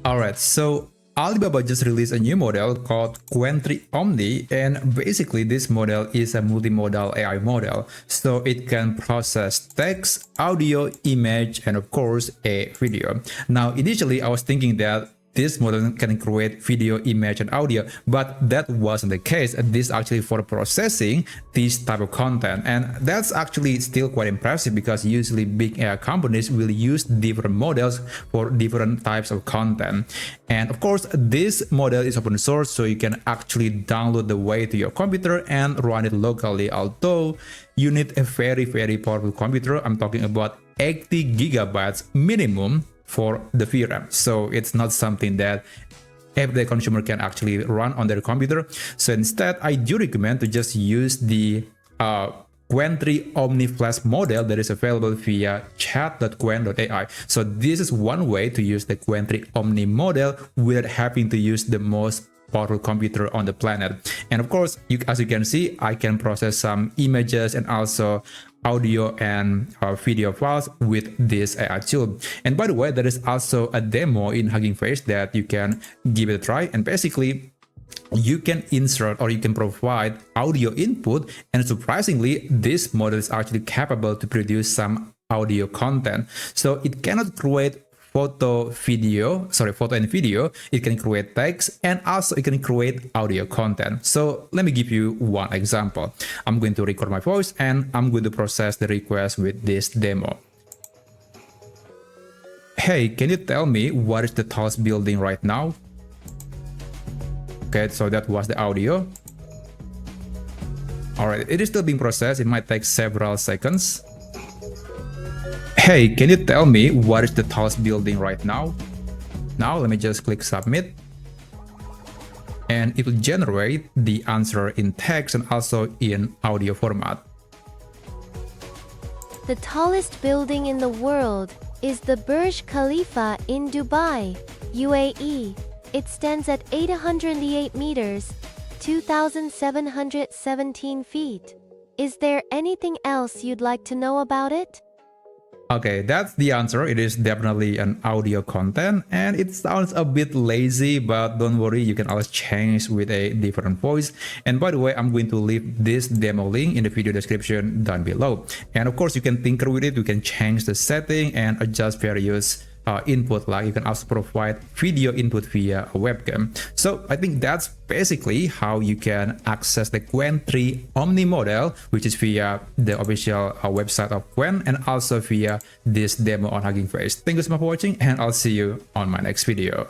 Alright, so Alibaba just released a new model called Qwen3-Omni, and basically this model is a multimodal AI model. So it can process text, audio, image, and of course a video. Now initially I was thinking that this model can create video, image, and audio, but that wasn't the case. This is actually for processing this type of content, and that's actually still quite impressive because usually big AI companies will use different models for different types of content. And of course, this model is open source, so you can actually download the way to your computer and run it locally, although you need a very powerful computer. I'm talking about 80 gigabytes minimum for the VRAM. So it's not something that every consumer can actually run on their computer. So instead, I do recommend to just use the Qwen3-Omni Flash model that is available via chat.qwen.ai. So this is one way to use the Qwen3-Omni model without having to use the most powerful computer on the planet. And of course, as you can see, I can process some images and also audio and video files with this AI tool. And by the way, there is also a demo in Hugging Face that you can give it a try. And basically, you can insert or you can provide audio input, and surprisingly, this model is actually capable to produce some audio content. So it cannot create photo and video. It can create text, and also it can create audio content. So let me give you one example. I'm going to record my voice and I'm going to process the request with this demo. Hey, can you tell me what is the tallest building right now? Okay, so that was the audio. All right, it is still being processed. It might take several seconds. Hey, can you tell me what is the tallest building right now? Now let me just click submit, and it will generate the answer in text and also in audio format. The tallest building in the world is the Burj Khalifa in Dubai, UAE. It stands at 808 meters, 2,717 feet. Is there anything else you'd like to know about it? Okay, that's the answer. It is definitely an audio content, and it sounds a bit lazy, but don't worry, you can always change with a different voice. And by the way, I'm going to leave this demo link in the video description down below. And of course, you can tinker with it. You can change the setting and adjust various input, like you can also provide video input via a webcam. So I think that's basically how you can access the Qwen3-Omni model, which is via the official website of Qwen, and also via this demo on Hugging Face. Thank you so much for watching, and I'll see you on my next video.